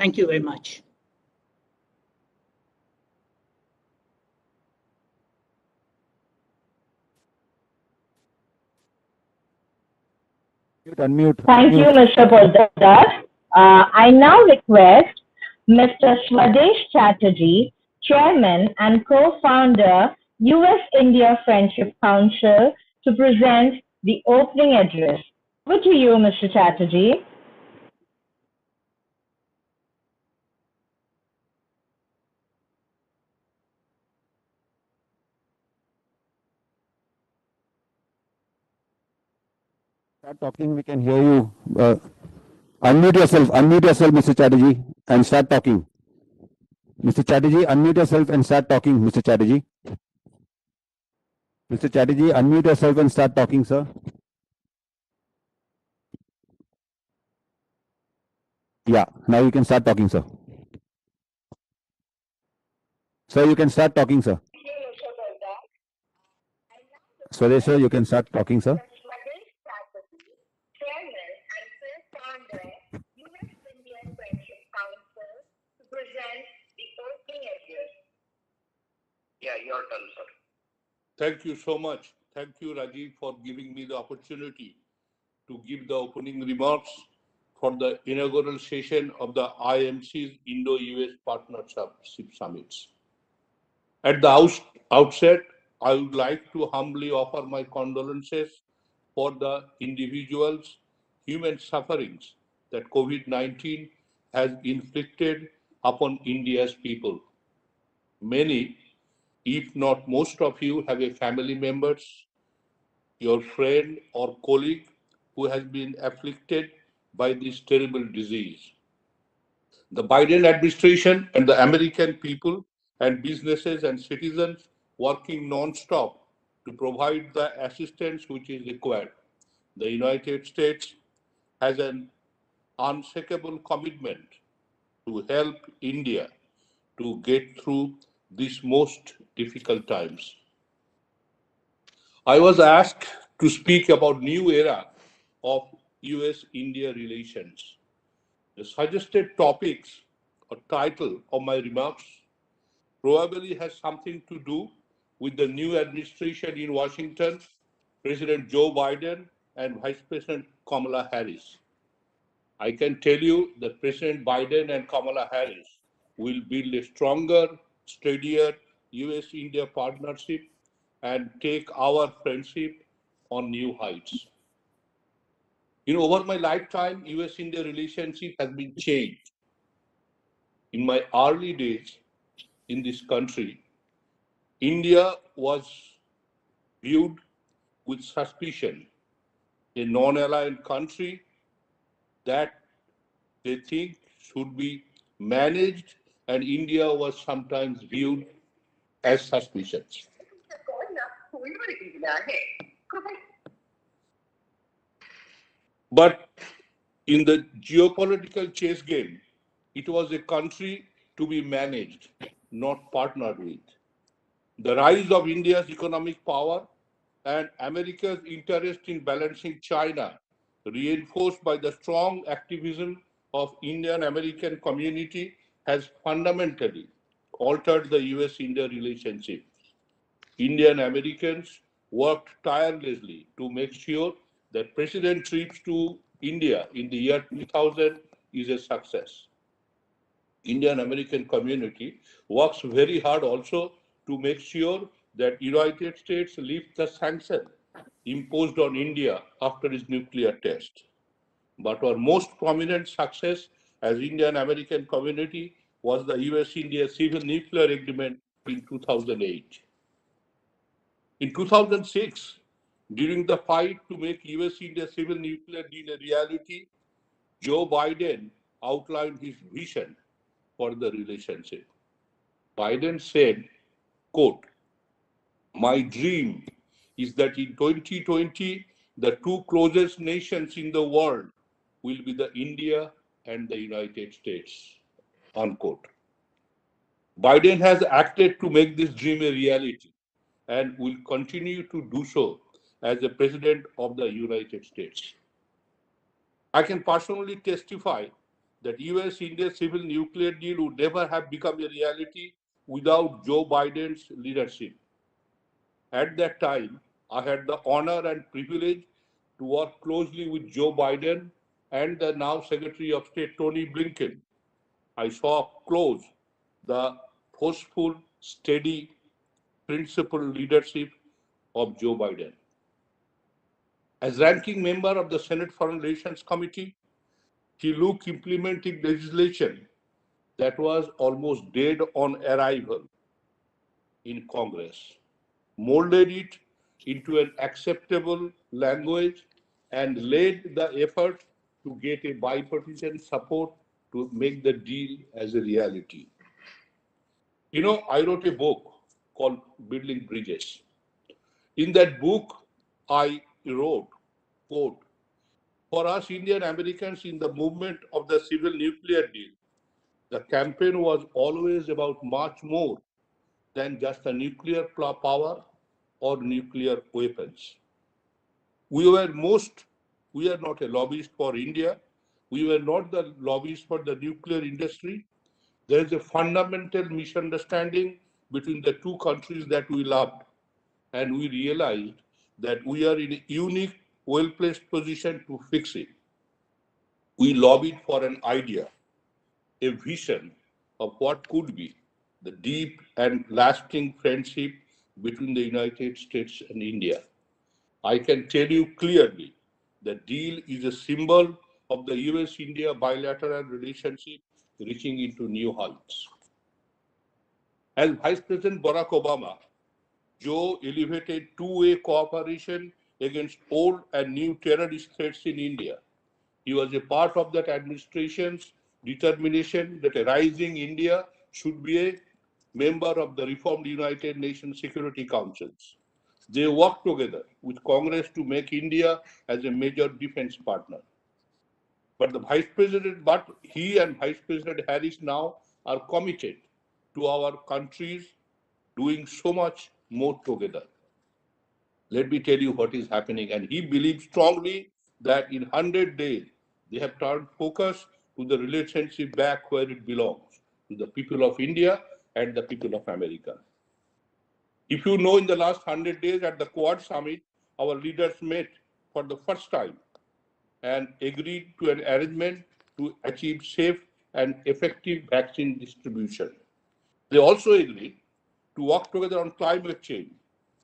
Thank you very much. Thank you, Mr. Poddar. I now request Mr. Swadesh Chatterjee, Chairman and Co-founder, U.S. India Friendship Council, to present the opening address. Over to you, Mr. Chatterjee. Start talking, we can hear you. Unmute yourself, Mr. Chatterjee, and start talking. Mr. Chatterjee, unmute yourself and start talking, Mr. Chatterjee. Mr. Chatterjee, unmute yourself and start talking, sir. Yeah, now you can start talking, sir. Sir, you can start talking, sir. Swadesh, sir, you can start talking, sir. Chairman and Co-founder, U.S. India Friendship Council, to present the opening address. Yeah, your turn, sir. Thank you so much. Thank you, Rajiv, for giving me the opportunity to give the opening remarks for the inaugural session of the IMC's Indo-US Partnership Summits. At the outset, I would like to humbly offer my condolences for the individuals' human sufferings that COVID-19 has inflicted upon India's people. Many, if not most of you, have a family members, your friend or colleague who has been afflicted by this terrible disease. The Biden administration and the American people and businesses and citizens working non-stop to provide the assistance which is required. The United States has an unshakable commitment to help India to get through these most difficult times. I was asked to speak about new era of US-India relations. The suggested topics or title of my remarks probably has something to do with the new administration in Washington, President Joe Biden and Vice President Kamala Harris. I can tell you that President Biden and Kamala Harris will build a stronger, steadier US-India partnership and take our friendship on new heights. Over my lifetime, US-India relationship has been changed. In my early days in this country, India was viewed with suspicion, a non-aligned country that they think should be managed, and India was sometimes viewed as suspicious. But in the geopolitical chess game, it was a country to be managed, not partnered with. The rise of India's economic power and America's interest in balancing China, reinforced by the strong activism of Indian American community, has fundamentally altered the US-India relationship. Indian Americans worked tirelessly to make sure that President trips to India in the year 2000 is a success. Indian American community works very hard also to make sure that United States lifts the sanction imposed on India after its nuclear test. But our most prominent success as Indian American community was the US-India Civil Nuclear Agreement in 2008. In 2006, during the fight to make US-India Civil Nuclear Deal a reality, Joe Biden outlined his vision for the relationship. Biden said, quote, "My dream is that in 2020, the two closest nations in the world will be the India and the United States," unquote. Biden has acted to make this dream a reality and will continue to do so as the President of the United States. I can personally testify that U.S. India civil nuclear deal would never have become a reality without Joe Biden's leadership. At that time, I had the honor and privilege to work closely with Joe Biden and the now Secretary of State Tony Blinken. I saw up close the forceful, steady, principled leadership of Joe Biden. As ranking member of the Senate Foreign Relations Committee, he looked implementing legislation that was almost dead on arrival in Congress, molded it into an acceptable language, and led the effort to get a bipartisan support to make the deal as a reality. I wrote a book called Building Bridges. In that book, I wrote, quote, for us Indian Americans in the movement of the civil nuclear deal, the campaign was always about much more than just a nuclear power or nuclear weapons. We are not a lobbyist for India. We were not the lobbyist for the nuclear industry. There is a fundamental misunderstanding between the two countries that we loved. And we realized that we are in a unique, well-placed position to fix it. We lobbied for an idea, a vision of what could be the deep and lasting friendship between the United States and India. I can tell you clearly, the deal is a symbol of the U.S. India bilateral relationship reaching into new heights. As Vice President Barack Obama, Joe elevated two-way cooperation against old and new terrorist threats in India. He was a part of that administration's determination that a rising India should be a member of the reformed United Nations Security Councils. They worked together with Congress to make India as a major defense partner. But he and Vice President Harris now are committed to our countries doing so much more together. Let me tell you what is happening. And he believes strongly that in 100 days, they have turned focus to the relationship back where it belongs, to the people of India and the people of America. If you know, in the last 100 days at the Quad Summit, our leaders met for the first time and agreed to an arrangement to achieve safe and effective vaccine distribution. They also agreed to work together on climate change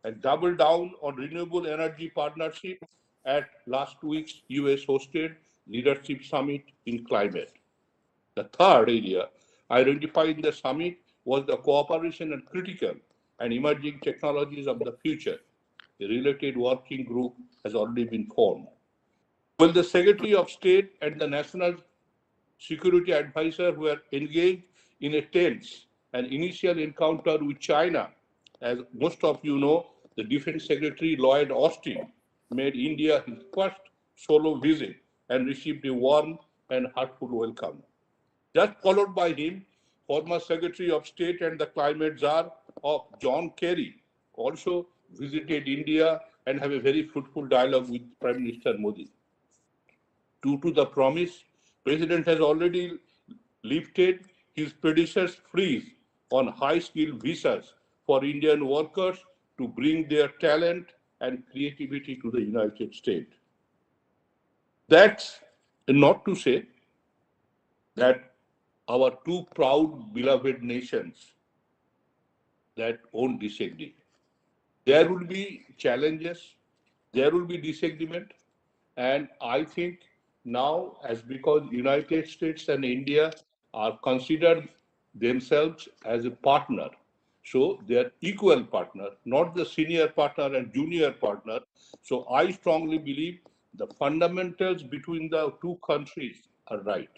and double down on renewable energy partnership at last week's U.S. hosted leadership summit in climate. The third area identified in the summit was the cooperation on critical and emerging technologies of the future. A related working group has already been formed. Well, the Secretary of State and the National Security Advisor were engaged in a tense and initial encounter with China. As most of you know, the Defense Secretary Lloyd Austin made India his first solo visit and received a warm and heartfelt welcome. Just followed by him, former Secretary of State and the Climate Czar of John Kerry also visited India and have a very fruitful dialogue with Prime Minister Modi. Due to the promise, President has already lifted his predecessor's freeze on high-skilled visas for Indian workers to bring their talent and creativity to the United States. That's not to say that our two proud, beloved nations that won't disagree. There will be challenges, there will be disagreement, and I think now, as because United States and India are considered themselves as a partner, so they are equal partner, not the senior partner and junior partner. So I strongly believe the fundamentals between the two countries are right,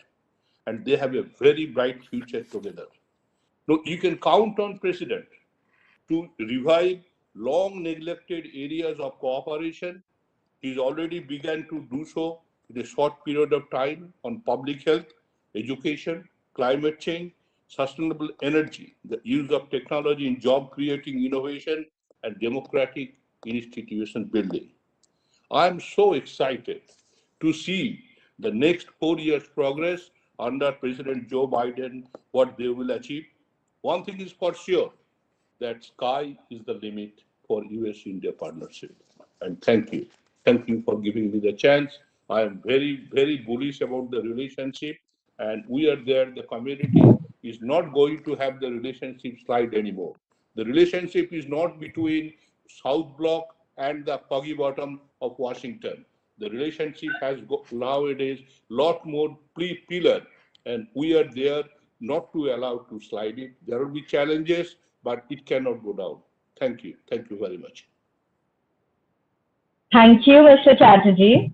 and they have a very bright future together. Now you can count on President to revive long neglected areas of cooperation. He's already begun to do so in a short period of time on public health, education, climate change, sustainable energy, the use of technology in job creating innovation, and democratic institution building. I am so excited to see the next 4 years progress under President Joe Biden, what they will achieve. One thing is for sure, that sky is the limit for U.S. India partnership. And thank you. Thank you for giving me the chance. I am very, very bullish about the relationship, and we are there. The community is not going to have the relationship slide anymore. The relationship is not between South Bloc and the puggy bottom of Washington. The relationship has nowadays lot more pillar, and we are there not to allow to slide it. There will be challenges, but it cannot go down. Thank you. Thank you very much. Thank you, Mr. Chatterjee.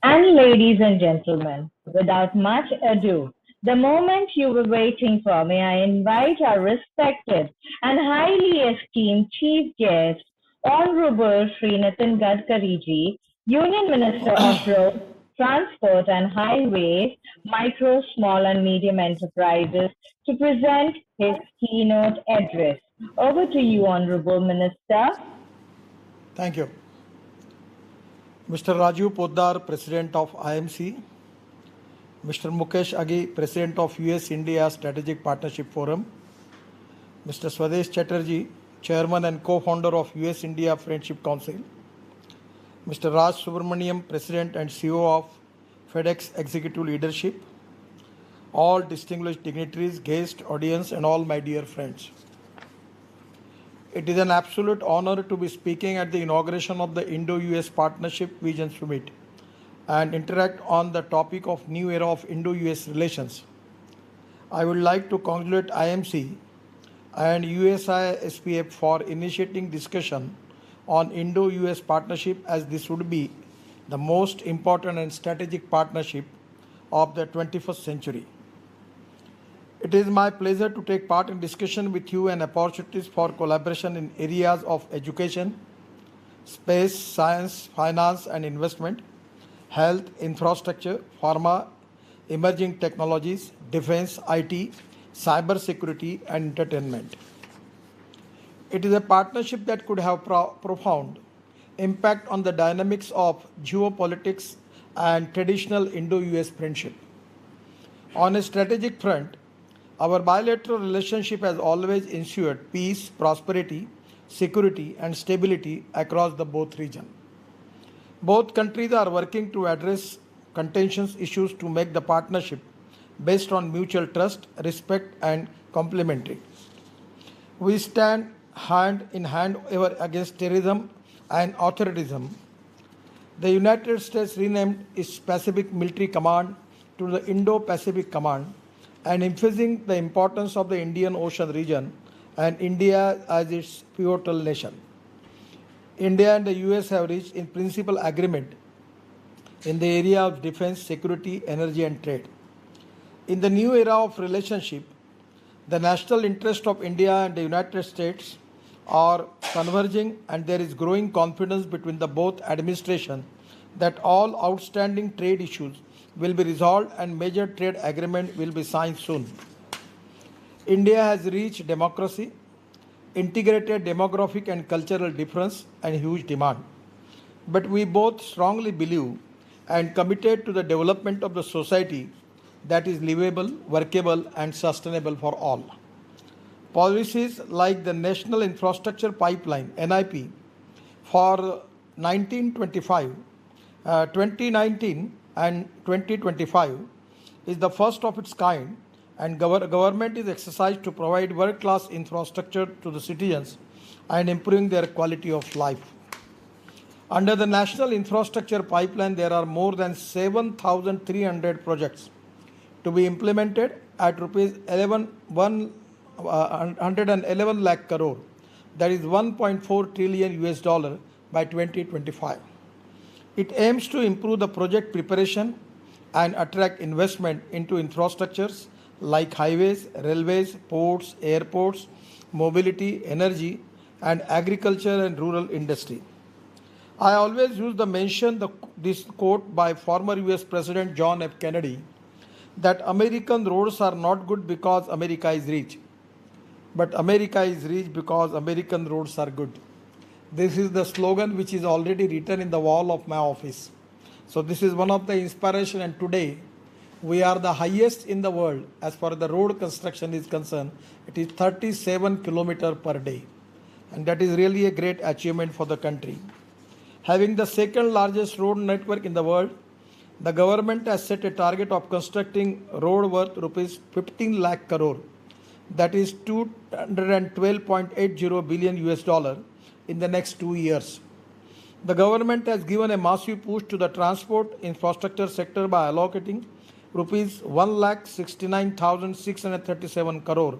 And ladies and gentlemen, without much ado, the moment you were waiting for, may I invite our respected and highly esteemed Chief Guest, Honorable Sri Nitin Gadkari ji, Union Minister of Roads, Transport and Highways, Micro, Small and Medium Enterprises, to present his keynote address. Over to you, Honorable Minister. Thank you. Mr. Rajiv Poddar, President of IMC, Mr. Mukesh Agi, President of U.S India Strategic Partnership Forum, Mr. Swadesh Chatterjee, Chairman and Co-founder of U.S India Friendship Council, Mr. Raj Subramaniam, President and CEO of FedEx Executive Leadership, all distinguished dignitaries, guests, audience, and all my dear friends. It is an absolute honor to be speaking at the inauguration of the Indo-US Partnership Vision Summit and interact on the topic of new era of Indo-US relations. I would like to congratulate IMC and USI SPF for initiating discussion on Indo-US partnership, as this would be the most important and strategic partnership of the 21st century. It is my pleasure to take part in discussion with you and opportunities for collaboration in areas of education, space, science, finance and investment, health, infrastructure, pharma, emerging technologies, defense, IT, cyber security and entertainment. It is a partnership that could have profound impact on the dynamics of geopolitics and traditional Indo-US friendship. On a strategic front, our bilateral relationship has always ensured peace, prosperity, security and stability across the both regions. Both countries are working to address contentious issues to make the partnership based on mutual trust, respect and complementarity. We stand hand in hand ever against terrorism and authoritarianism. The United States renamed its Pacific Military Command to the Indo-Pacific Command and emphasizing the importance of the Indian Ocean region and India as its pivotal nation. India and the US have reached in principle agreement in the area of defense, security, energy and trade. In the new era of relationship, the national interest of India and the United States are converging, and there is growing confidence between the both administrations that all outstanding trade issues will be resolved and major trade agreement will be signed soon. India has reached democracy, integrated demographic and cultural difference and huge demand. But we both strongly believe and committed to the development of the society that is livable, workable and sustainable for all. Policies like the National Infrastructure Pipeline (NIP) for 2019 and 2025 is the first of its kind, and government is exercised to provide world-class infrastructure to the citizens and improving their quality of life. Under the National Infrastructure Pipeline, there are more than 7,300 projects to be implemented at rupees 111 lakh crore, that is 1.4 trillion US dollar by 2025. It aims to improve the project preparation and attract investment into infrastructures like highways, railways, ports, airports, mobility, energy, and agriculture and rural industry. I always use this quote by former US President John F. Kennedy, that American roads are not good because America is rich, but America is rich because American roads are good. This is the slogan which is already written in the wall of my office. So this is one of the inspiration, and today We are the highest in the world as far as the road construction is concerned. It is 37 kilometers per day. And that is really a great achievement for the country. Having the second largest road network in the world, the government has set a target of constructing road worth rupees 15 lakh crore, that is 212.80 billion US dollar in the next 2 years. The government has given a massive push to the transport infrastructure sector by allocating rupees 1,69,637 crore,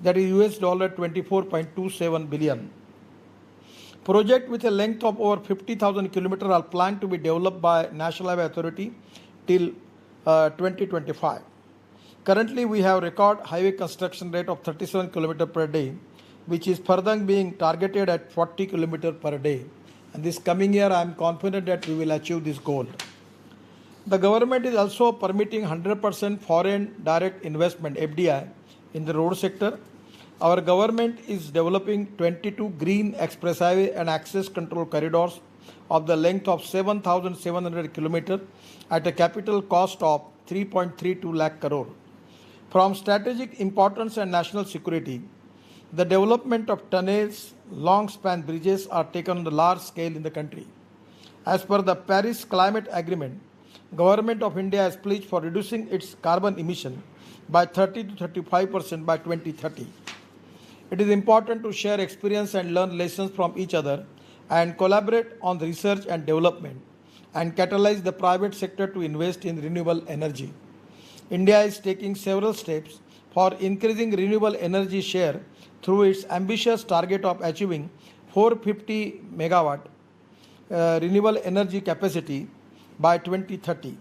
that is US dollar 24.27 billion. Projects with a length of over 50,000 kilometers are planned to be developed by National Highway Authority till 2025. Currently, we have record highway construction rate of 37 kilometers per day, which is further being targeted at 40 kilometers per day. And this coming year, I am confident that we will achieve this goal. The government is also permitting 100% foreign direct investment (FDI) in the road sector. Our government is developing 22 green express highway and access control corridors of the length of 7,700 kilometers at a capital cost of 3.32 lakh crore. From strategic importance and national security, the development of tunnels, long span bridges are taken on the large scale in the country. As per the Paris Climate Agreement, Government of India has pledged for reducing its carbon emission by 30 to 35% by 2030. It is important to share experience and learn lessons from each other and collaborate on the research and development and catalyze the private sector to invest in renewable energy. India is taking several steps for increasing renewable energy share through its ambitious target of achieving 450 megawatt renewable energy capacity by 2030.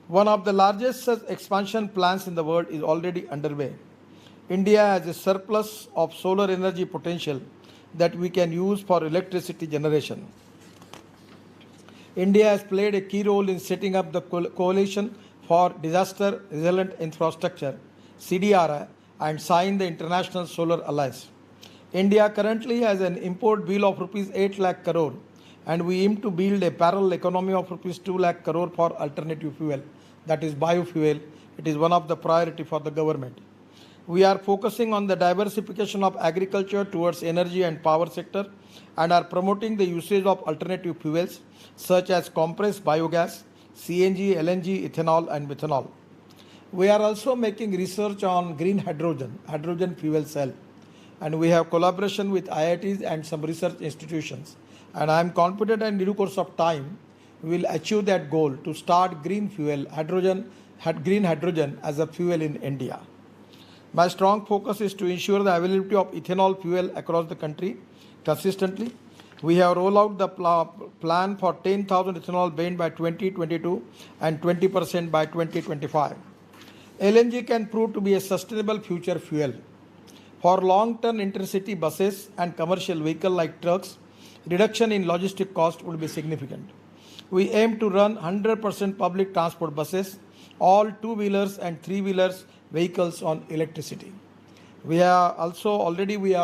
One of the largest such expansion plans in the world is already underway. India has a surplus of solar energy potential that we can use for electricity generation. India has played a key role in setting up the Coalition for Disaster Resilient Infrastructure (CDRI) and signed the International Solar Alliance. India currently has an import bill of rupees 8 lakh crore and we aim to build a parallel economy of rupees 2 lakh crore for alternative fuel, that is biofuel. It is one of the priority for the government. We are focusing on the diversification of agriculture towards energy and power sector and are promoting the usage of alternative fuels such as compressed biogas, CNG, LNG, ethanol and methanol. We are also making research on green hydrogen fuel cell, and we have collaboration with IITs and some research institutions. And I am confident in due course of time we will achieve that goal to start green hydrogen as a fuel in India. My strong focus is to ensure the availability of ethanol fuel across the country consistently. We have rolled out the plan for 10,000 ethanol blend by 2022 and 20% by 2025. LNG can prove to be a sustainable future fuel. For long-term intercity buses and commercial vehicles like trucks, reduction in logistic cost would be significant. We aim to run 100% public transport buses, all two-wheelers and three-wheelers vehicles on electricity. We are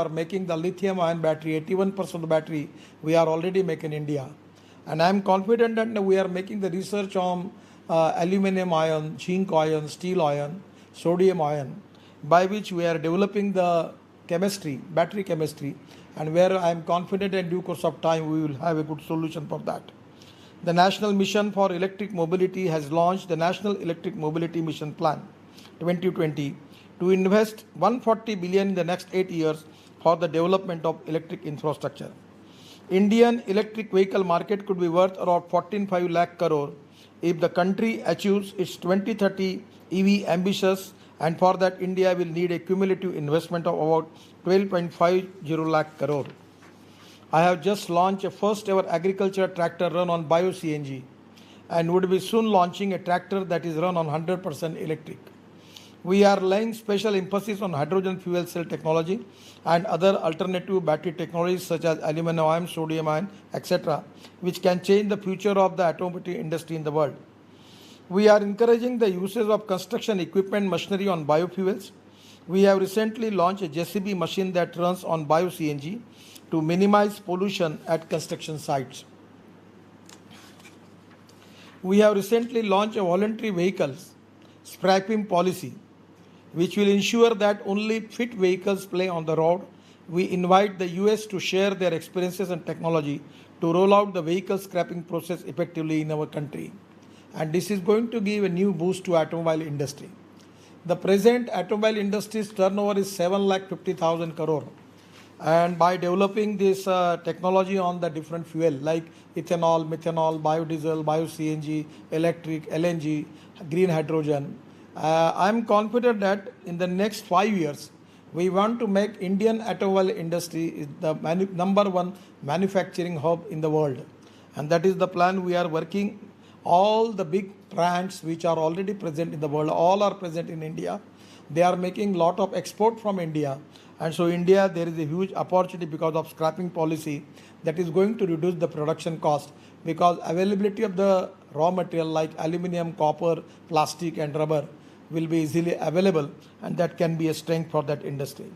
making the lithium-ion battery. 81% of the battery we are already making in India, and I am confident that we are making the research on aluminum ion, zinc ion, steel ion, sodium ion, by which we are developing the chemistry, battery chemistry, and where I am confident in due course of time we will have a good solution for that. The National Mission for Electric Mobility has launched the National Electric Mobility Mission Plan 2020 to invest 140 billion in the next 8 years for the development of electric infrastructure. Indian electric vehicle market could be worth around 14.5 lakh crore if the country achieves its 2030 EV ambitions, and for that India will need a cumulative investment of about 12.50 lakh crore. I have just launched a first ever agriculture tractor run on bio-CNG and would be soon launching a tractor that is run on 100% electric. We are laying special emphasis on hydrogen fuel cell technology and other alternative battery technologies such as aluminum ion, sodium ion, etc., which can change the future of the automotive industry in the world. We are encouraging the usage of construction equipment machinery on biofuels. We have recently launched a JCB machine that runs on bio-CNG to minimize pollution at construction sites. We have recently launched a voluntary vehicles scrapping policy, which will ensure that only fit vehicles play on the road. We invite the US to share their experiences and technology to roll out the vehicle scrapping process effectively in our country. And this is going to give a new boost to automobile industry. The present automobile industry's turnover is 7,50,000 crore. And by developing this technology on the different fuel like ethanol, methanol, biodiesel, bio-CNG, electric, LNG, green hydrogen, I'm confident that in the next 5 years, we want to make Indian automobile industry the number one manufacturing hub in the world. And that is the plan we are working. All the big brands which are already present in the world, all are present in India. They are making lot of export from India. And so India, there is a huge opportunity because of scrapping policy that is going to reduce the production cost because availability of the raw material like aluminum, copper, plastic and rubber will be easily available, and that can be a strength for that industry.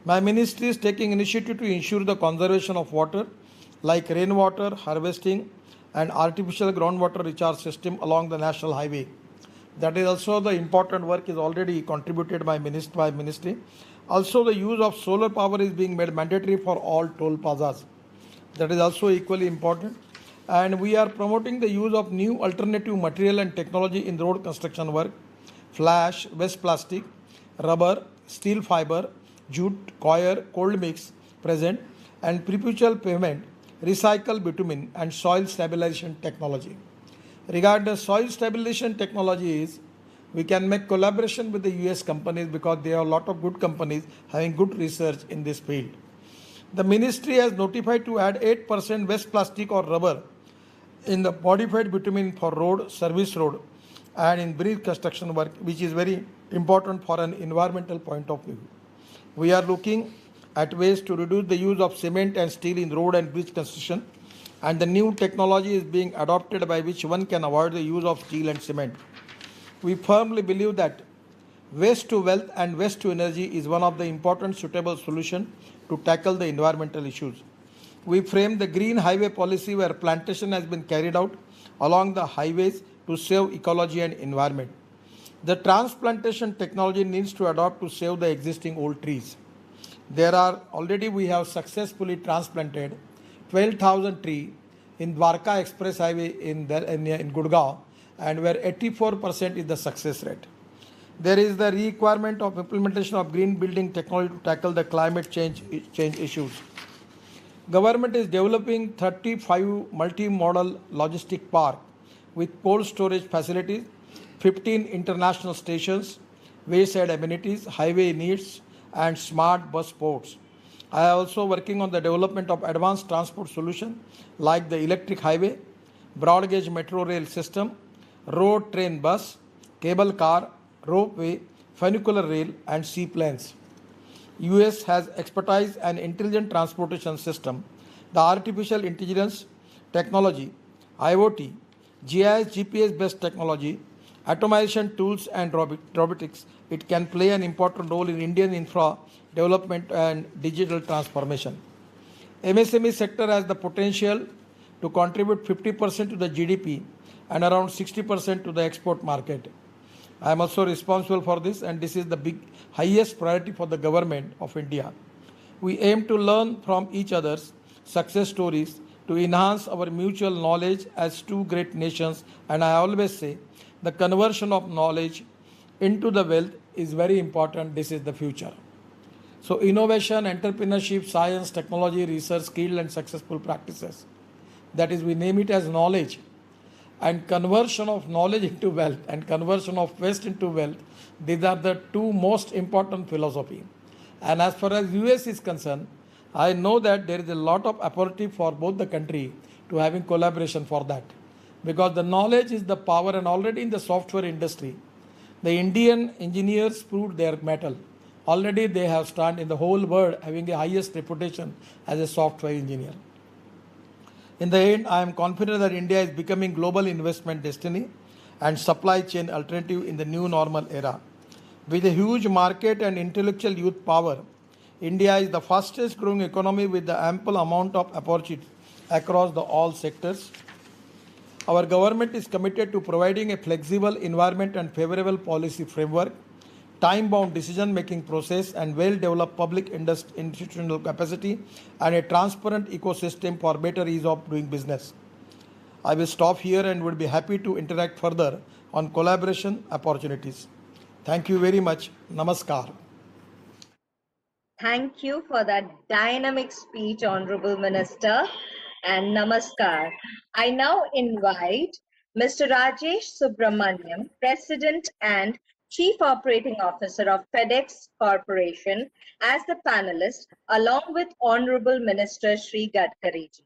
My ministry is taking initiative to ensure the conservation of water like rainwater harvesting and artificial groundwater recharge system along the national highway. That is also the important work is already contributed by ministry. Also, the use of solar power is being made mandatory for all toll plazas. That is also equally important. And we are promoting the use of new alternative material and technology in road construction work. Flash, waste plastic, rubber, steel fiber, jute, coir, cold mix present, and perpetual pavement, recycle bitumen, and soil stabilization technology. Regarding the soil stabilization technologies, we can make collaboration with the US companies because there are a lot of good companies having good research in this field. The ministry has notified to add 8% waste plastic or rubber in the modified bitumen for road, service road, and in bridge construction work, which is very important for an environmental point of view. We are looking at ways to reduce the use of cement and steel in road and bridge construction, and the new technology is being adopted by which one can avoid the use of steel and cement. We firmly believe that waste to wealth and waste to energy is one of the important suitable solutions to tackle the environmental issues. We framed the green highway policy where plantation has been carried out along the highways to save ecology and environment. The transplantation technology needs to adopt to save the existing old trees. We have successfully transplanted 12,000 trees in Dwarka Express Highway in Gurgaon, and where 84% is the success rate. There is the requirement of implementation of green building technology to tackle the climate change issues. Government is developing 35 multi-modal logistic park with cold storage facilities, 15 international stations, wayside amenities, highway needs, and smart bus ports. I am also working on the development of advanced transport solutions like the electric highway, broad gauge metro rail system, road train bus, cable car, ropeway, funicular rail, and seaplanes. US has expertise and intelligent transportation system, the artificial intelligence technology, IoT, GIS GPS based technology, automation tools and robotics. It can play an important role in Indian infra development and digital transformation. MSME sector has the potential to contribute 50% to the GDP and around 60% to the export market. I am also responsible for this, and this is the highest priority for the government of India. We aim to learn from each other's success stories to enhance our mutual knowledge as two great nations, and I always say the conversion of knowledge into the wealth is very important. This is the future. So innovation, entrepreneurship, science, technology, research, skill and successful practices. That is, we name it as knowledge. And conversion of knowledge into wealth and conversion of waste into wealth, these are the two most important philosophy. And as far as US is concerned, I know that there is a lot of opportunity for both the country to having collaboration for that. Because the knowledge is the power, and already in the software industry, the Indian engineers proved their mettle. Already they have started in the whole world having the highest reputation as a software engineer. In the end, I am confident that India is becoming global investment destiny and supply chain alternative in the new normal era. With a huge market and intellectual youth power, India is the fastest growing economy with the ample amount of opportunity across all sectors. Our government is committed to providing a flexible environment and favorable policy framework, time-bound decision-making process, and well-developed public institutional capacity, and a transparent ecosystem for better ease of doing business. I will stop here and would be happy to interact further on collaboration opportunities. Thank you very much. Namaskar. Thank you for that dynamic speech, Honorable Minister, and Namaskar. I now invite Mr. Rajesh Subramaniam, President and Chief Operating Officer of FedEx Corporation, as the panelist, along with Honorable Minister Shri Gadkari ji.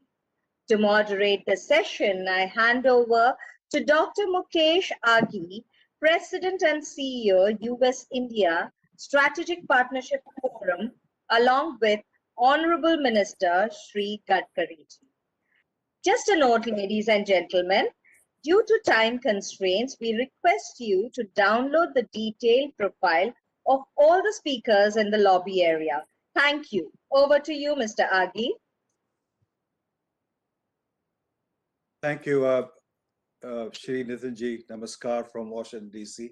To moderate the session, I hand over to Dr. Mukesh Aghi, President and CEO, U.S. India Strategic Partnership Forum, along with Honorable Minister Shri Gadkari ji. Just a note, ladies and gentlemen, due to time constraints, we request you to download the detailed profile of all the speakers in the lobby area. Thank you. Over to you, Mr. Aghi. Thank you, Shri Nitinji. Namaskar from Washington, D.C.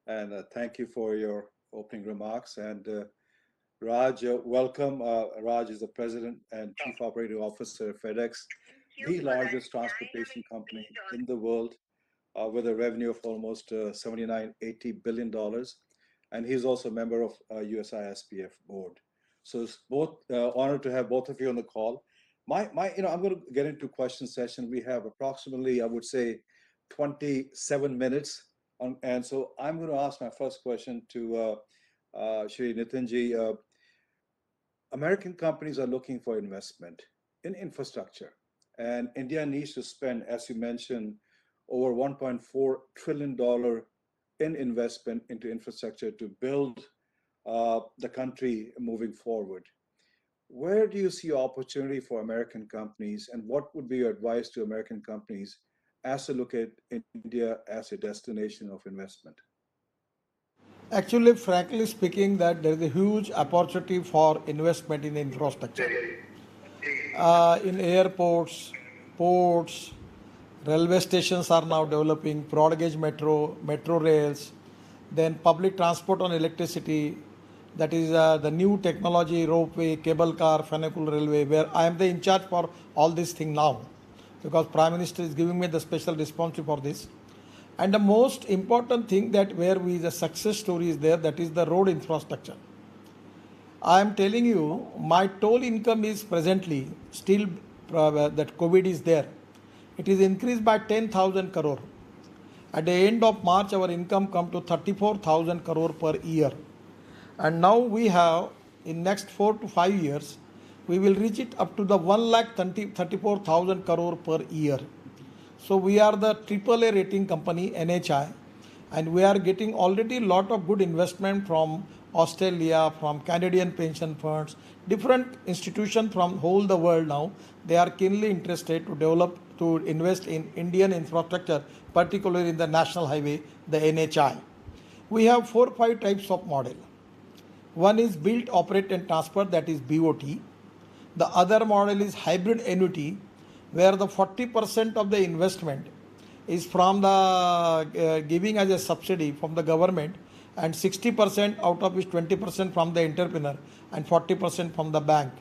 And thank you for your opening remarks. And Raj, welcome. Raj is the President and Chief Operating Officer of FedEx, the largest transportation company in the world, with a revenue of almost $79-80 billion. And he's also a member of US ISPF board. So it's both honored to have both of you on the call. I'm going to get into question session. We have approximately, I would say, 27 minutes. And so I'm going to ask my first question to Shri Nitinji. American companies are looking for investment in infrastructure. And India needs to spend, as you mentioned, over $1.4 trillion in investment into infrastructure to build the country moving forward. Where do you see opportunity for American companies, and what would be your advice to American companies as they look at India as a destination of investment? Actually, frankly speaking, that there is a huge opportunity for investment in infrastructure. In airports, ports, railway stations are now developing, broad gauge metro rails, then public transport on electricity. That is the new technology, ropeway, cable car, funicular railway, where I am the in charge for all these things now, because Prime Minister is giving me the special responsibility for this. And the most important thing that where the success story is there, that is the road infrastructure. I am telling you, my toll income is presently still that COVID is there. It is increased by 10,000 crore. At the end of March, our income come to 34,000 crore per year. And now we have, in next 4 to 5 years, we will reach it up to the 1,34,000 crore per year. So we are the AAA rating company, NHI, and we are getting already a lot of good investment from Australia, from Canadian pension funds, different institutions from whole the world now. They are keenly interested to invest in Indian infrastructure, particularly in the national highway, the NHI. We have 4 or 5 types of model. One is build, operate and transfer, that is BOT. The other model is hybrid annuity, where the 40% of the investment is from the giving as a subsidy from the government, and 60% out of which 20% from the entrepreneur and 40% from the bank.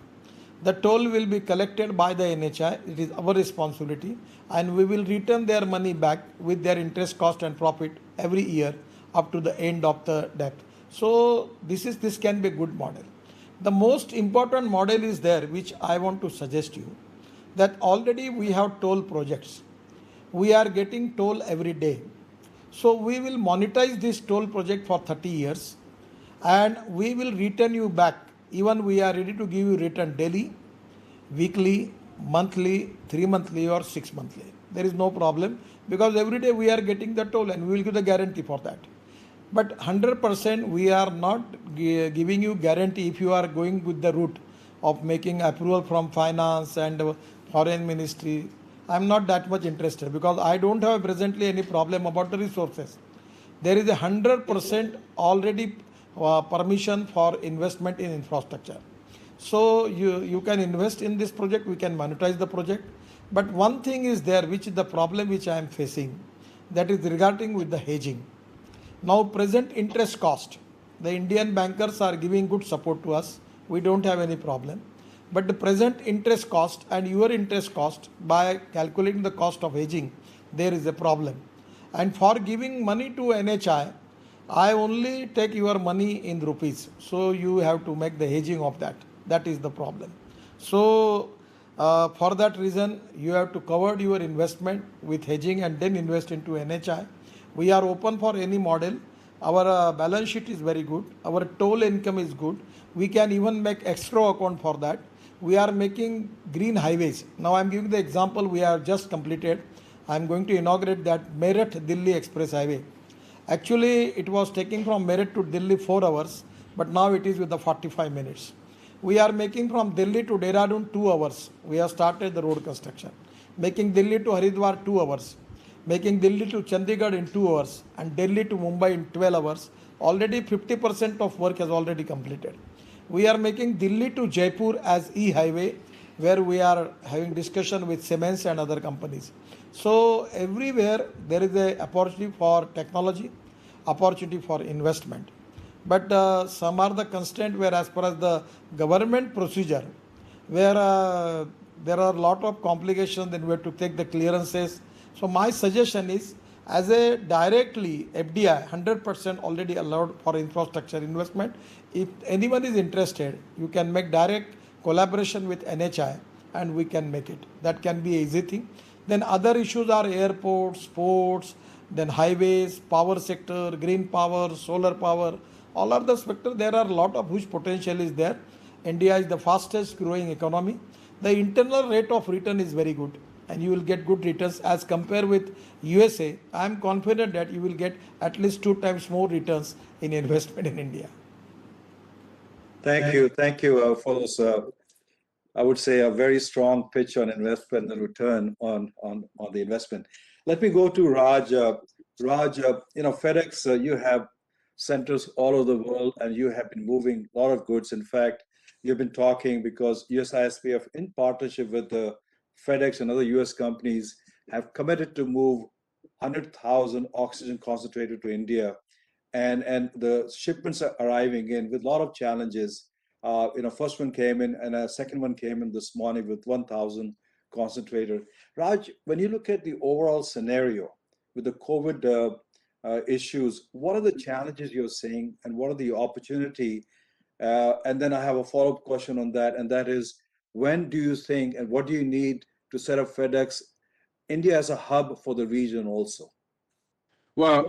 The toll will be collected by the NHI. It is our responsibility, and we will return their money back with their interest, cost and profit every year up to the end of the debt. So this can be a good model. The most important model is there, which I want to suggest you, that already we have toll projects. We are getting toll every day. So we will monetize this toll project for 30 years and we will return you back. Even we are ready to give you return daily, weekly, monthly, 3 monthly or 6 monthly. There is no problem, because every day we are getting the toll and we will give the guarantee for that. But 100% we are not giving you guarantee if you are going with the route of making approval from finance and foreign ministry. I am not that much interested, because I don't have presently any problem about the resources. There is 100% already permission for investment in infrastructure. So you can invest in this project, we can monetize the project. But one thing is there, which is the problem which I am facing, that is regarding with the hedging. Now present interest cost, the Indian bankers are giving good support to us. We don't have any problem. But the present interest cost and your interest cost, by calculating the cost of hedging, there is a problem. And for giving money to NHI, I only take your money in rupees. So you have to make the hedging of that. That is the problem. So for that reason, you have to cover your investment with hedging and then invest into NHI. We are open for any model. Our balance sheet is very good. Our toll income is good. We can even make extra account for that. We are making green highways. Now I am giving the example we have just completed. I am going to inaugurate that Meerut Delhi Express Highway. Actually, it was taking from Meerut to Delhi 4 hours, but now it is with the 45 minutes. We are making from Delhi to Dehradun 2 hours. We have started the road construction. Making Delhi to Haridwar 2 hours. Making Delhi to Chandigarh in 2 hours and Delhi to Mumbai in 12 hours. Already 50% of work has already completed. We are making Delhi to Jaipur as e-highway, where we are having discussion with Siemens and other companies. So everywhere there is a opportunity for technology, opportunity for investment. But some are the constraint where as far as the government procedure, where there are a lot of complications, then we have to take the clearances. So my suggestion is, as a directly FDI 100% already allowed for infrastructure investment. If anyone is interested, you can make direct collaboration with NHI and we can make it. That can be easy thing. Then other issues are airports, ports, then highways, power sector, green power, solar power, all of the sector. There are a lot of huge potential is there. India is the fastest growing economy. The internal rate of return is very good and you will get good returns as compared with USA. I am confident that you will get at least 2 times more returns in investment in India. Thank you for this, I would say, a very strong pitch on investment and return on the investment. Let me go to Raj. Raj, FedEx, you have centers all over the world and you have been moving a lot of goods. In fact, you've been talking because US ISPF, in partnership with the FedEx and other US companies, have committed to move 100,000 oxygen concentrator to India. And the shipments are arriving in with a lot of challenges. First one came in and a second one came in this morning with 1,000 concentrator. Raj, when you look at the overall scenario with the COVID issues, what are the challenges you're seeing and what are the opportunity? And then I have a follow-up question on that, and that is, when do you think and what do you need to set up FedEx India as a hub for the region also? Well,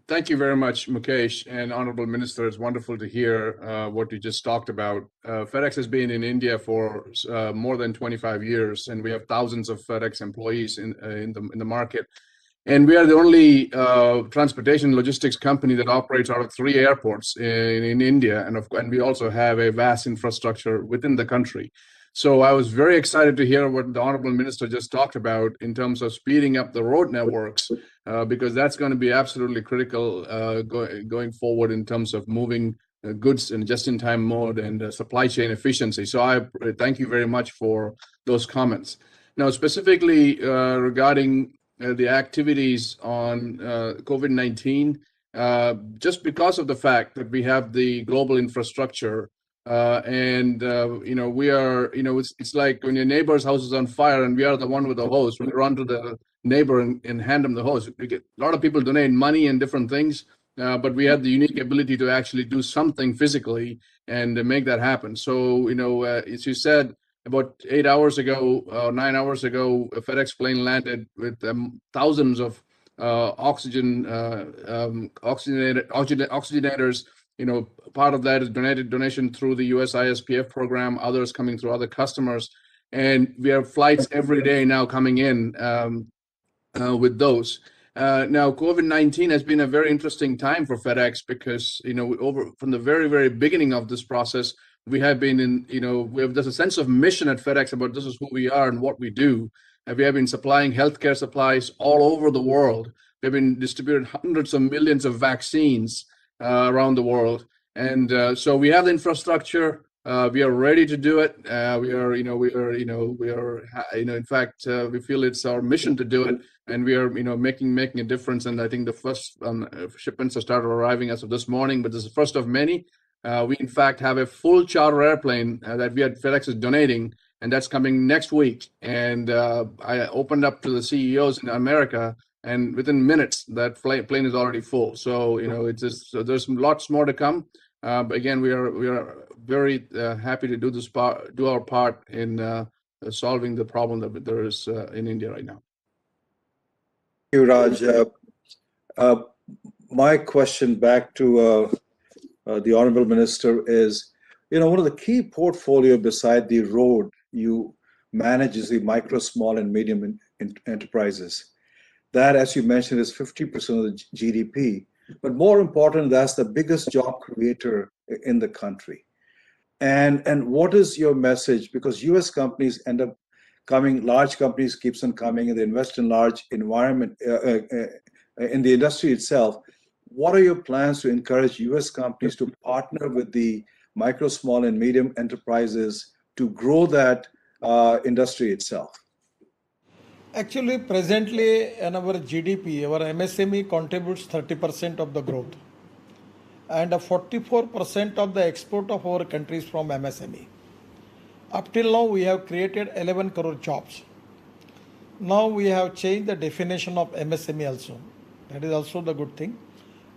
thank you very much, Mukesh and Honorable Minister. It's wonderful to hear what you just talked about. FedEx has been in India for more than 25 years, and we have thousands of FedEx employees in the market. And we are the only transportation logistics company that operates out of 3 airports in India, and we also have a vast infrastructure within the country. So I was very excited to hear what the Honorable Minister just talked about in terms of speeding up the road networks, because that's going to be absolutely critical going forward in terms of moving goods in just-in-time mode and supply chain efficiency. So I thank you very much for those comments. Now, specifically regarding the activities on COVID-19, just because of the fact that we have the global infrastructure, we are, it's like when your neighbor's house is on fire and we are the one with the hose. We run to the neighbor and hand them the hose. We get a lot of people donate money and different things, but we have the unique ability to actually do something physically and make that happen. So, as you said, about 8 hours ago, 9 hours ago, a FedEx plane landed with thousands of oxygenators. Part of that is donation through the US ISPF program, others coming through other customers. And we have flights every day now coming in with those. Now, COVID-19 has been a very interesting time for FedEx because, from the very, very beginning of this process, we have been there's a sense of mission at FedEx about this is who we are and what we do. And we have been supplying healthcare supplies all over the world. We've been distributing hundreds of millions of vaccines around the world. And so we have the infrastructure, We are ready to do it. In fact, we feel it's our mission to do it, and we are, making a difference. And I think the first shipments have started arriving as of this morning, but this is the first of many. We in fact have a full charter airplane that FedEx is donating, and that's coming next week. And I opened up to the CEOs in America, and within minutes that plane is already full. So it's just, so there's lots more to come. But again, we are very happy to do our part in solving the problem that there is in India right now. Thank you, Raj. My question back to the Honorable Minister is, one of the key portfolio beside the road you manage is the micro, small, and medium enterprises. That, as you mentioned, is 50% of the GDP. But more important, that's the biggest job creator in the country. And what is your message? Because U.S. companies end up coming, large companies keeps on coming, and they invest in large environment in the industry itself. What are your plans to encourage U.S. companies to partner with the micro, small, and medium enterprises to grow that industry itself? Actually, presently in our GDP, our MSME contributes 30% of the growth, and 44% of the export of our country is from MSME. Up till now, we have created 11 crore jobs. Now we have changed the definition of MSME also. That is also the good thing.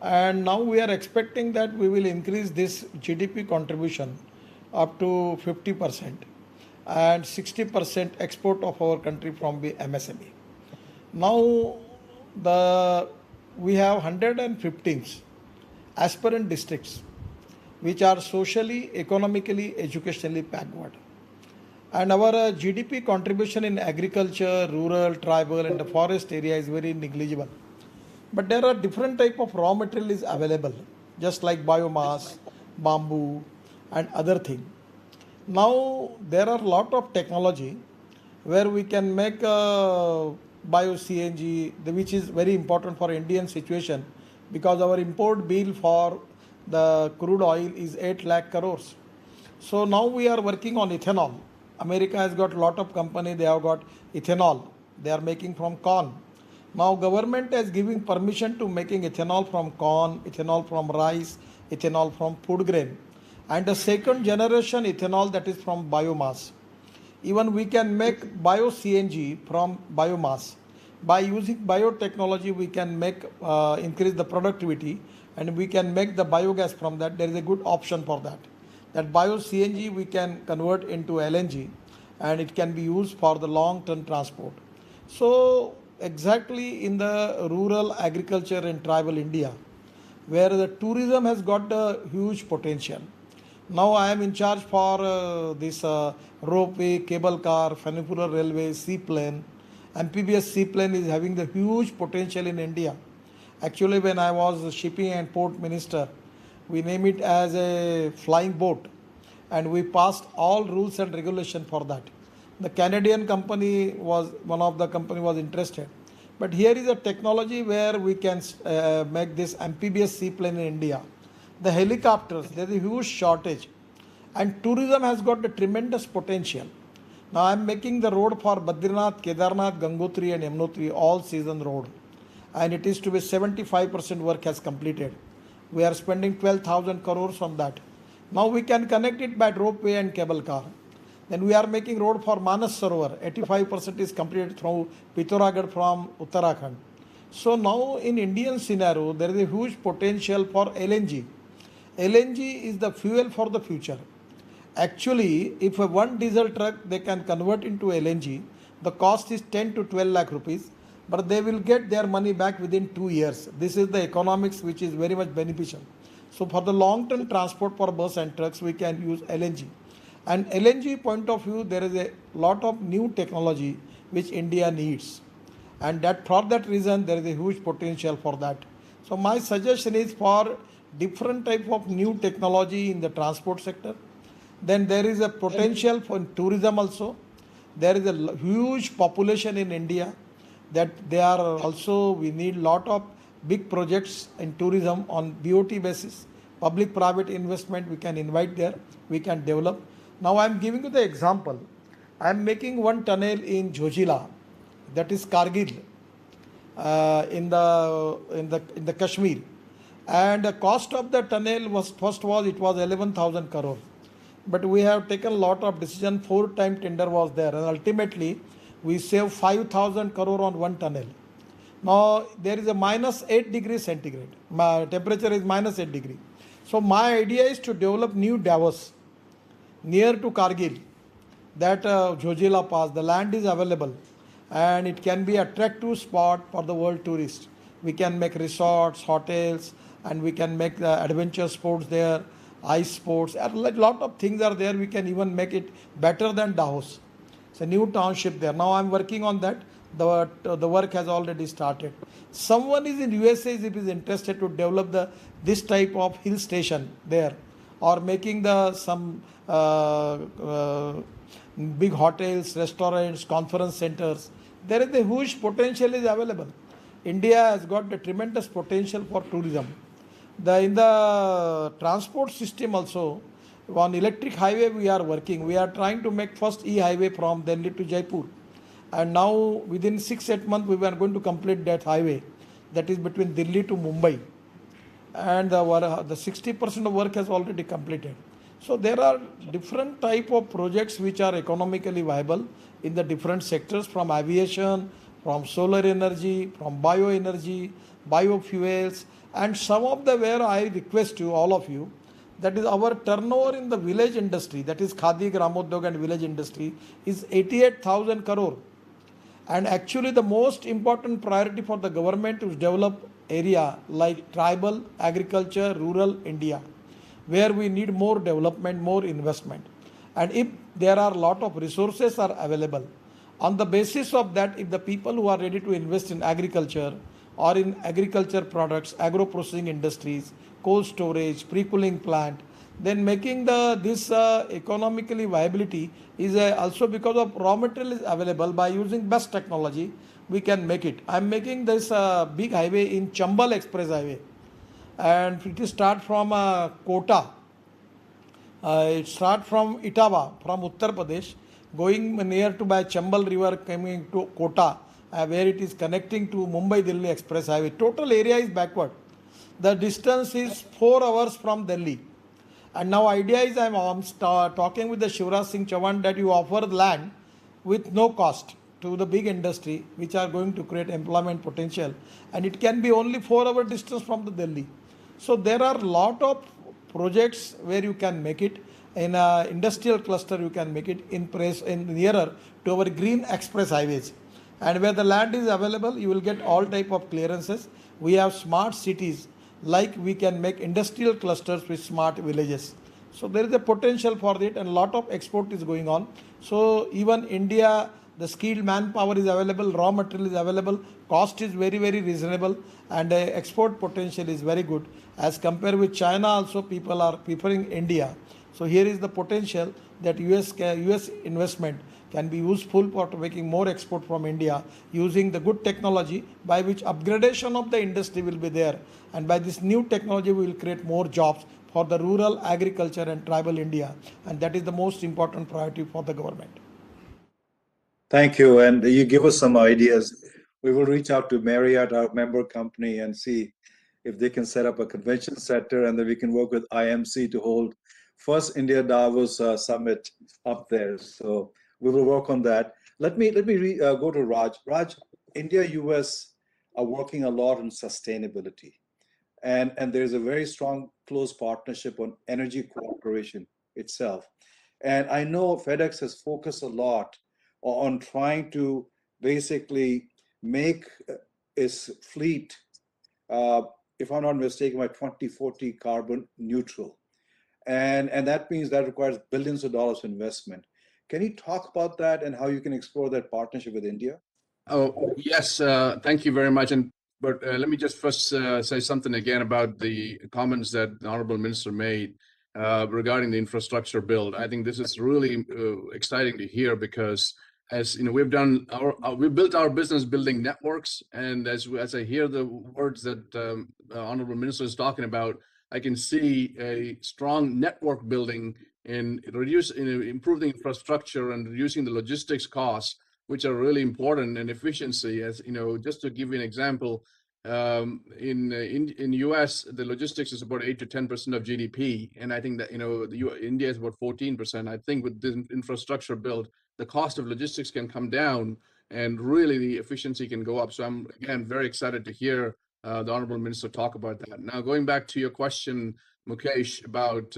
And now we are expecting that we will increase this GDP contribution up to 50% and 60% export of our country from the MSME. Now we have 115 aspirant districts which are socially, economically, educationally backward. And our GDP contribution in agriculture, rural, tribal, and the forest area is very negligible. But there are different type of raw materials available, just like biomass, bamboo, and other thing. Now there are a lot of technology where we can make bio CNG, which is very important for Indian situation, because our import bill for the crude oil is 8 lakh crores. So now we are working on ethanol. America has got a lot of company, they have got ethanol. They are making from corn. Now government is giving permission to making ethanol from corn, ethanol from rice, ethanol from food grain, and the second generation ethanol, that is from biomass. Even we can make bio CNG from biomass. By using biotechnology, we can make increase the productivity, and we can make the biogas from that. There is a good option for that. That bio CNG we can convert into LNG, and it can be used for the long-term transport. So exactly in the rural agriculture and tribal India, where the tourism has got a huge potential. Now I am in charge for this ropeway, cable car, funicular railway, seaplane. Amphibious seaplane is having the huge potential in India. Actually, when I was shipping and port minister, we name it as a flying boat, and we passed all rules and regulation for that. The Canadian company was one of the company was interested, but here is a technology where we can make this amphibious seaplane in India. The helicopters, there is a huge shortage, and tourism has got a tremendous potential. Now I am making the road for Badrinath, Kedarnath, Gangotri, and Yamunotri all season road, and it is to be 75% work has completed. We are spending 12,000 crores on that. Now we can connect it by ropeway and cable car. Then we are making road for Manas Sarovar. 85% is completed through Pithoragarh from Uttarakhand. So now in Indian scenario, there is a huge potential for LNG. LNG is the fuel for the future. Actually, if a one diesel truck they can convert into LNG, the cost is 10 to 12 lakh rupees, but they will get their money back within 2 years. This is the economics which is very much beneficial. So for the long-term transport for bus and trucks, we can use LNG. And LNG point of view, there is a lot of new technology which India needs. And that for that reason, there is a huge potential for that. So my suggestion is for different type of new technology in the transport sector. Then there is a potential for tourism also. There is a huge population in India that they are also, we need lot of big projects in tourism on BOT basis. public-private investment we can invite there, we can develop. Now I am giving you the example. I am making one tunnel in Jojila, that is Kargil, in the Kashmir, and the cost of the tunnel was it was 11,000 crore, but we have taken a lot of decision. 4-time tender was there, and ultimately we saved 5,000 crore on one tunnel. Now there is a -8 degrees centigrade. My temperature is -8 degree. So my idea is to develop new Davos near to Kargil, that Jojila Pass. The land is available, and it can be attractive spot for the world tourists. We can make resorts, hotels, and we can make the adventure sports there, ice sports. A lot of things are there. We can even make it better than Davos. It's a new township there. Now I'm working on that. The work has already started. Someone is in USA if is interested to develop this type of hill station there, or making some big hotels, restaurants, conference centers. There is a huge potential is available. India has got the tremendous potential for tourism. In the transport system also, on electric highway we are working. We are trying to make first e-highway from Delhi to Jaipur. And now within 6-8 months we are going to complete that highway, that is between Delhi to Mumbai, and the 60% of work has already completed. So there are different type of projects which are economically viable in the different sectors, from aviation, from solar energy, from bioenergy, biofuels, and some of the where I request you, all of you, that is our turnover in the village industry, that is Khadi, Gramodyog and village industry, is 88,000 crore. And actually the most important priority for the government to develop area like tribal, agriculture, rural India, where we need more development, more investment. And if there are a lot of resources are available, on the basis of that, if the people who are ready to invest in agriculture or in agriculture products, agro-processing industries, cold storage, pre-cooling plant, then making this economically viability is also because of raw material is available. By using best technology, we can make it. I am making this big highway in Chambal Express Highway, and it start from Kota. It start from Etawah, from Uttar Pradesh, going near to by Chambal River, coming to Kota, where it is connecting to Mumbai-Delhi Express Highway. Total area is backward. The distance is 4 hours from Delhi. And now idea is I'm talking with the Shivraj Singh Chauhan that you offer land with no cost to the big industry, which are going to create employment potential, and it can be only 4-hour distance from the Delhi. So there are lot of projects where you can make it. In a industrial cluster you can make it in nearer to our green express highways, and where the land is available you will get all type of clearances. We have smart cities, like we can make industrial clusters with smart villages. So there is a potential for it, and a lot of export is going on. So even India, the skilled manpower is available, raw material is available, cost is very, very reasonable, and export potential is very good. As compared with China also, people are preferring India. So here is the potential that US investment can be useful for making more export from India, using the good technology by which upgradation of the industry will be there. And by this new technology, we will create more jobs for the rural agriculture and tribal India. And that is the most important priority for the government. Thank you. And you give us some ideas. We will reach out to Marriott, our member company, and see if they can set up a convention center, and then we can work with IMC to hold first India Davos summit up there. So we will work on that. Let me go to Raj. Raj, India, US are working a lot on sustainability. And there's a very strong, close partnership on energy cooperation itself. And I know FedEx has focused a lot on trying to basically make its fleet, if I'm not mistaken, by 2040 carbon neutral. And that means that requires billions of dollars investment. Can you talk about that and how you can explore that partnership with India? Oh, yes. Thank you very much. But let me just first say something again about the comments that the Honorable Minister made regarding the infrastructure build. I think this is really exciting to hear, because as you know, we've built our business building networks, and as I hear the words that the Honorable Minister is talking about, I can see a strong network building in improving infrastructure and reducing the logistics costs, which are really important, and efficiency. As you know, just to give you an example, in U.S. the logistics is about 8 to 10% of GDP, and I think that India is about 14%. I think with the infrastructure build, the cost of logistics can come down, and really the efficiency can go up. So I'm again very excited to hear the Honorable Minister talk about that. Now, going back to your question, Mukesh, about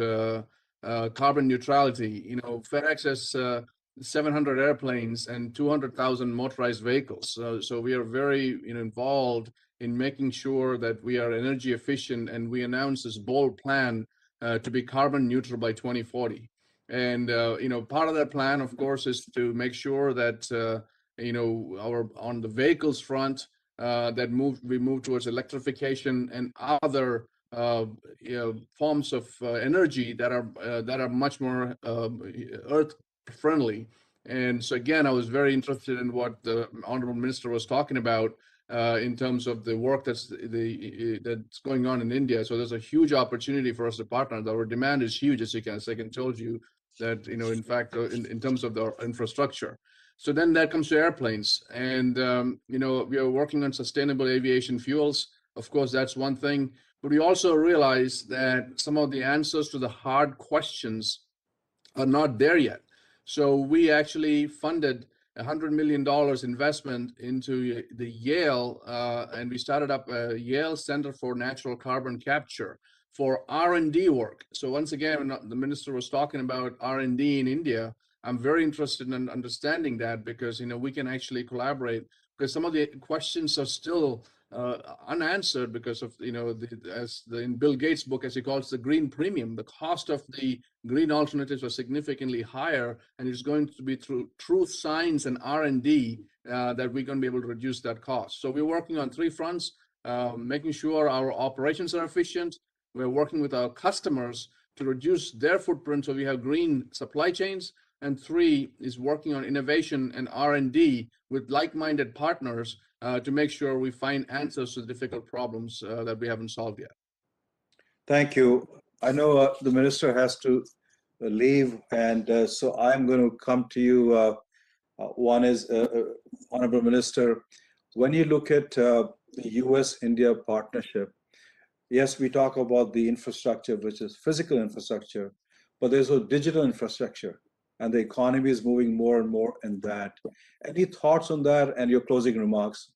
carbon neutrality, FedEx has 700 airplanes and 200,000 motorized vehicles. So we are very involved in making sure that we are energy efficient, and we announced this bold plan to be carbon neutral by 2040. And part of that plan, of course, is to make sure that on the vehicles front, we move towards electrification and other forms of energy that are much more earth friendly. And so again, I was very interested in what the Honorable Minister was talking about in terms of the work that's going on in India. So there's a huge opportunity for us to partner. Our demand is huge, as I can told you that in fact in terms of the infrastructure. So then that comes to airplanes, and we are working on sustainable aviation fuels. Of course, that's one thing, but we also realize that some of the answers to the hard questions are not there yet. So we actually funded $100 million investment into the Yale, and we started up a Yale Center for Natural Carbon Capture for R&D work. So once again, when the minister was talking about R&D in India, I'm very interested in understanding that, because we can actually collaborate, because some of the questions are still unanswered because of in Bill Gates' book, as he calls the green premium, the cost of the green alternatives are significantly higher, and it's going to be through truth science and R&D that we're going to be able to reduce that cost. So we're working on three fronts: making sure our operations are efficient. We're working with our customers to reduce their footprint, so we have green supply chains. And three is working on innovation and R&D with like-minded partners to make sure we find answers to difficult problems that we haven't solved yet. Thank you. I know the minister has to leave, and so I'm going to come to you. One is, Honorable Minister, when you look at the U.S. India partnership, yes, we talk about the infrastructure, which is physical infrastructure, but there's a digital infrastructure, and the economy is moving more and more in that. Any thoughts on that and your closing remarks?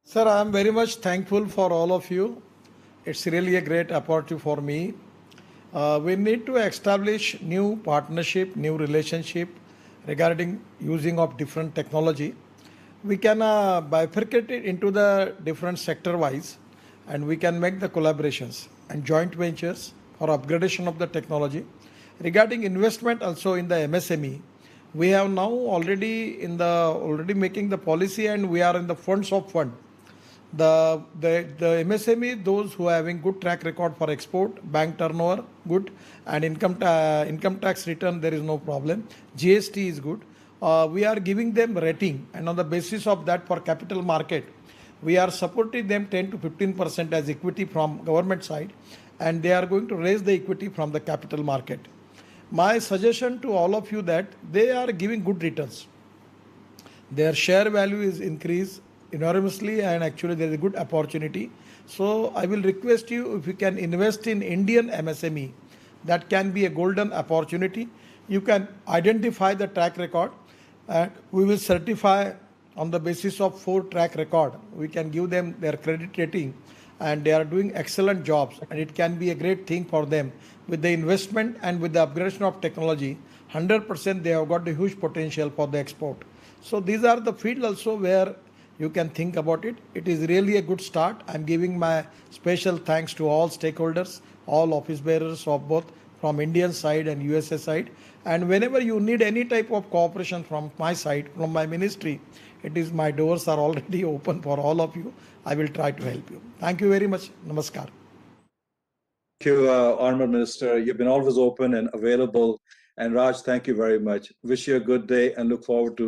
Sir, I am very much thankful for all of you. It's really a great opportunity for me. We need to establish new partnership, new relationship regarding using of different technology. We can bifurcate it into the different sector wise, and we can make the collaborations and joint ventures for upgradation of the technology. Regarding investment also in the MSME, we have now already making the policy, and we are in the funds of fund. The MSME, those who are having good track record for export, bank turnover good, and income tax return, there is no problem. GST is good. We are giving them rating, and on the basis of that, for capital market, we are supporting them 10 to 15% as equity from government side, and they are going to raise the equity from the capital market. My suggestion to all of you that they are giving good returns. Their share value is increased enormously, and actually there is a good opportunity. So I will request you, if you can invest in Indian MSME, that can be a golden opportunity. You can identify the track record, and we will certify on the basis of 4 track record. We can give them their credit rating, and they are doing excellent jobs, and it can be a great thing for them. With the investment and with the upgradation of technology, 100% they have got a huge potential for the export. So these are the field also where you can think about it. It is really a good start. I'm giving my special thanks to all stakeholders, all office bearers of both from Indian side and USA side. And whenever you need any type of cooperation from my side, from my ministry, my doors are already open for all of you. I will try to help you. Thank you very much. Namaskar. Thank you, Honorable Minister. You've been always open and available. And Raj, thank you very much. Wish you a good day and look forward to